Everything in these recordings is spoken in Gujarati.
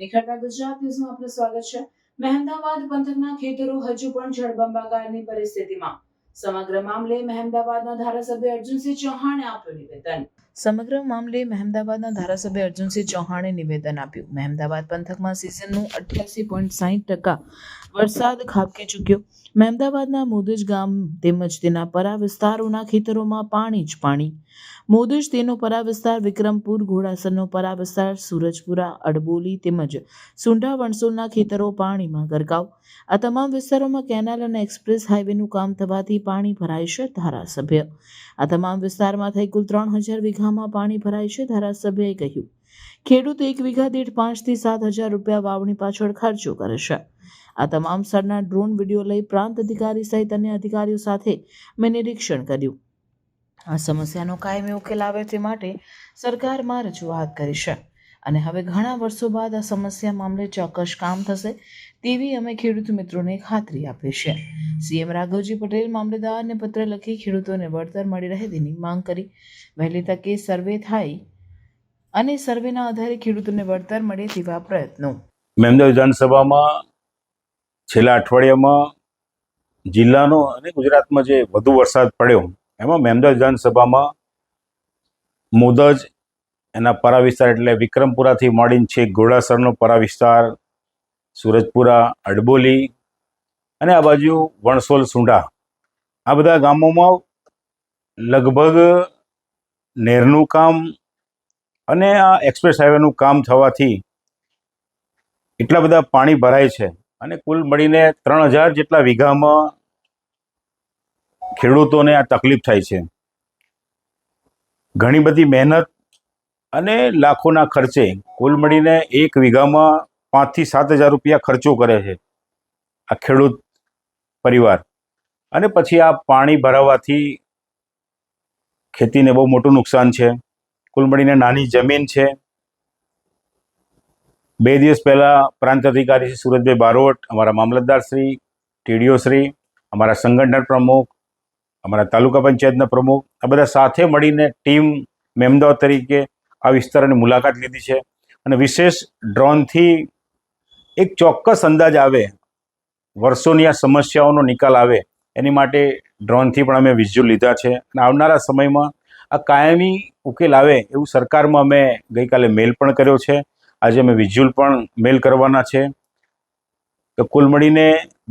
નિખરતા ગુજરાત ન્યૂઝમાં આપનું સ્વાગત છે। મહેમદાવાદ પંથકના ખેતરો હજુ પણ જળબંબાકારની પરિસ્થિતિમાં। સમગ્ર મામલે મહેમદાવાદના ધારાસભ્ય અર્જુનસિંહ ચૌહાણે આપ્યું નિવેદન। સમગ્ર મામલે મહેમદાવાદના ધારાસભ્ય અર્જુનસિંહ ચૌહાણે નિવેદન આપ્યું। મહેમદાવાદ પંથકમાં સિઝનનું 88.60% વરસાદ ખાબકી ચૂક્યો। મહેમદાવાદના મોદજ ગામ તેમજ તેના પરા વિસ્તારોના ખેતરોમાં પાણી જ પાણી। મોદજ તેનો પરા વિસ્તાર, વિક્રમપુર, ઘોડાસરનો પરા વિસ્તાર, સૂરજપુરા, અડબોલી તેમજ સુંઢા વણસોલના ખેતરો પાણીમાં ગરકાવ। આ તમામ વિસ્તારોમાં કેનાલ અને એક્સપ્રેસ હાઈવેનું કામ થવાથી પાણી ભરાય છે। ધારાસભ્ય આ તમામ વિસ્તારમાં થઈ કુલ 3000 વીઘામાં પાણી ભરાય છે। ધારાસભ્યએ કહ્યું, ખેડૂત 1 વીઘા દીઠ 5 થી 7 હજાર રૂપિયા વાવણી પાછળ ખર્ચો કરે છે। આ તમામ સ્થળના ડ્રોન વિડીયો લઈ પ્રાંત અધિકારી સહિત અન્ય અધિકારીઓ સાથે મેં નિરીક્ષણ કર્યું। આ સમસ્યાનો કાયમી ઉકેલ આવે તે માટે સરકારમાં રજૂઆત કરી છે અને હવે ઘણા વર્ષો બાદ આ સમસ્યા મામલે ચોક્કસ કામ થશે તેવી અમે ખેડૂત મિત્રોને ખાતરી આપી છે। સીએમ રાઘવજી પટેલ મામલેદારને પત્ર લખી ખેડૂતોને વળતર મળી રહે તેની માંગ કરી। વહેલી તકે સર્વે થાય અને સર્વેના આધારે ખેડૂતોને વળતર મળે તેવા પ્રયત્નો। મહેમદાવાદ વિધાનસભામાં છેલ્લા અઠવાડિયામાં જિલ્લાનો અને ગુજરાતમાં જે વધુ વરસાદ પડ્યો એમાં મહેમદાવાદ વિધાનસભામાં મોદજ, એના પરા વિસ્તાર એટલે વિક્રમપુરાથી માંડીને છેક ઘોડાસરનો પરા વિસ્તાર, સૂરજપુરા, અડબોલી અને આ બાજુ વણસોલ, સુંઢા, આ બધા ગામોમાં લગભગ નહેરનું કામ અને આ એક્સપ્રેસ હાઈવેનું કામ થવાથી એટલા બધા પાણી ભરાય છે અને કુલ મળીને 3000 જેટલા વીઘામાં ખેડૂતોને આ તકલીફ થાય છે। ઘણી બધી મહેનત અને લાખોના ખર્ચે કુલ મળીને 1 વીઘામાં 5 થી 7 હજાર રૂપિયા ખર્ચો કરે છે આ ખેડૂત પરિવાર। અને પછી આ પાણી ભરાવાથી ખેતીને બહુ મોટું નુકસાન છે। કુલ મળીને નાની જમીન છે। 2 દિવસ પહેલાં પ્રાંત અધિકારી શ્રી સુરજભાઈ બારોટ, અમારા મામલતદાર શ્રી, ટીડીઓ શ્રી, અમારા સંગઠન પ્રમુખ, અમારા તાલુકા પંચાયતના પ્રમુખ, આ બધા સાથે મળીને ટીમ મહેમદાવાદ તરીકે આ વિસ્તારોની મુલાકાત લીધી છે અને વિશેષ ડ્રોનથી એક ચોક્કસ અંદાજ આવે, વર્ષોની આ સમસ્યાઓનો નિકાલ આવે એની માટે ડ્રોનથી પણ અમે વિઝ્યુઅલ લીધા છે અને આવનારા સમયમાં આ કાયમી ઉકેલ આવે એવું સરકારમાં અમે ગઈકાલે મેલ પણ કર્યો છે। આજે અમે વિઝ્યુઅલ પણ મેલ કરવાના છે। તો કુલ મળીને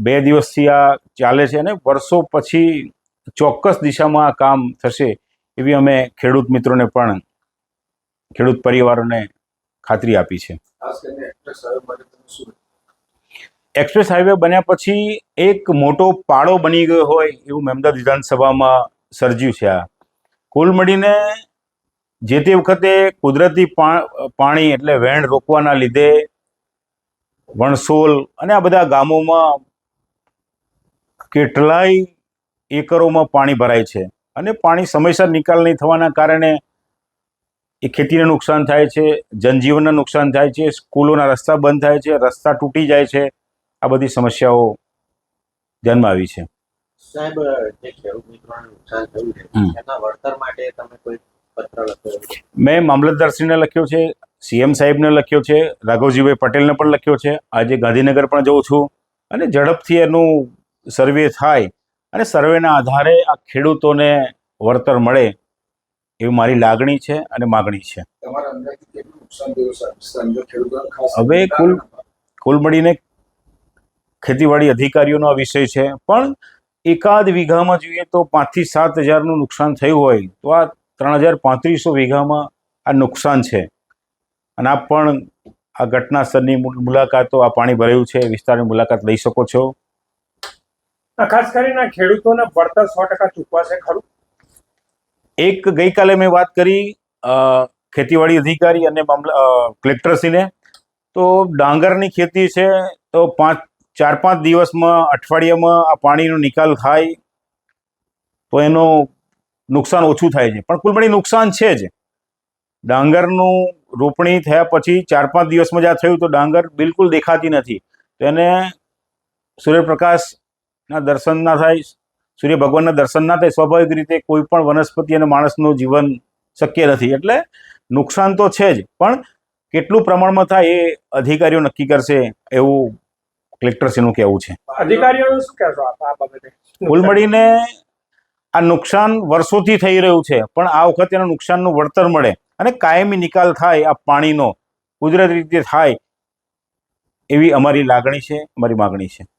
2 દિવસથી આ ચાલે છે અને વર્ષો પછી ચોક્કસ દિશામાં આ કામ થશે એવી અમે ખેડૂત મિત્રોને પણ, ખેડૂત પરિવારોને ખાતરી આપી છે। એક્સપ્રેસ હાઈવે બન્યા પછી એક મોટો પાડો બની ગયો હોય એવું મહેમદાવાદ વિધાનસભામાં સર્જ્યું છે। આ કુલ મળીને જે તે વખતે કુદરતી પાણી એટલે વહેણ રોકવાના લીધે વણસોલ અને આ બધા ગામોમાં કેટલાય એકરોમાં પાણી ભરાય છે અને પાણી સમયસર નિકાલ નહીં થવાના કારણે એ ખેતીને નુકસાન થાય છે, જનજીવનને નુકસાન થાય છે, સ્કૂલોના રસ્તા બંધ થાય છે, રસ્તા તૂટી જાય છે। આ બધી સમસ્યાઓ ધ્યાનમાં આવી છે। સાહેબ, જે ખેડૂત મિત્રોને નુકસાન થયું છે એના વળતર માટે તમે કોઈ પત્ર લખ્યો? મેં મામલતદારશ્રીને લખ્યો છે, સીએમ સાહેબને લખ્યો છે, રાઘવજીભાઈ પટેલને પણ લખ્યો છે। આજે ગાંધીનગર પણ જઉં છું અને ઝડપથી એનું સર્વે થાય અને સર્વેના આધારે આ ખેડૂતોને વળતર મળે એવી મારી લાગણી છે અને માગણી છે। હવે કુલ મળીને ખેતીવાડી અધિકારીઓનો આ વિષય છે, પણ એકાદ વીઘામાં જોઈએ તો 5 થી 7 હજારનું નુકસાન થયું હોય તો આ 3500 વીઘામાં આ નુકસાન છે અને આપ પણ આ ઘટના સ્થળની મુલાકાતો, આ પાણી ભરાયું છે વિસ્તારની મુલાકાત લઈ શકો છો। ખાસ કરીને ખેડૂતોને વળતર 100% ચૂકવાશે ખરું? એક ગઈકાલે મેં વાત કરી ખેતીવાડી અધિકારી અને કલેક્ટરશ્રીને, તો ડાંગરની ખેતી છે તો 4-5 દિવસમાં, અઠવાડિયામાં આ પાણીનો નિકાલ થાય તો એનું નુકસાન ઓછું થાય છે, પણ કુલ મળી નુકસાન છે જ। ડાંગરનું રોપણી થયા પછી 4-5 દિવસમાં જ આ થયું તો ડાંગર બિલકુલ દેખાતી નથી, તો એને સૂર્યપ્રકાશના દર્શન ના થાય, સૂર્ય ભગવાનના દર્શન ના થાય, સ્વાભાવિક રીતે કોઈ પણ વનસ્પતિ અને માણસનું જીવન શક્ય નથી। એટલે નુકસાન તો છે જ, પણ કેટલું પ્રમાણમાં થાય એ અધિકારીઓ નક્કી કરશે એવું કલેક્ટરશ્રીનું કહેવું છે. અધિકારીઓને શું કહેશો આ બાબતે? કુલ મળીને આ નુકસાન વર્ષોથી થઈ રહ્યું છે, પણ આ વખતે એનું નુકસાનનું વળતર મળે અને કાયમી નિકાલ થાય, આ પાણીનો કુદરતી રીતે થાય એવી અમારી લાગણી છે, અમારી માગણી છે.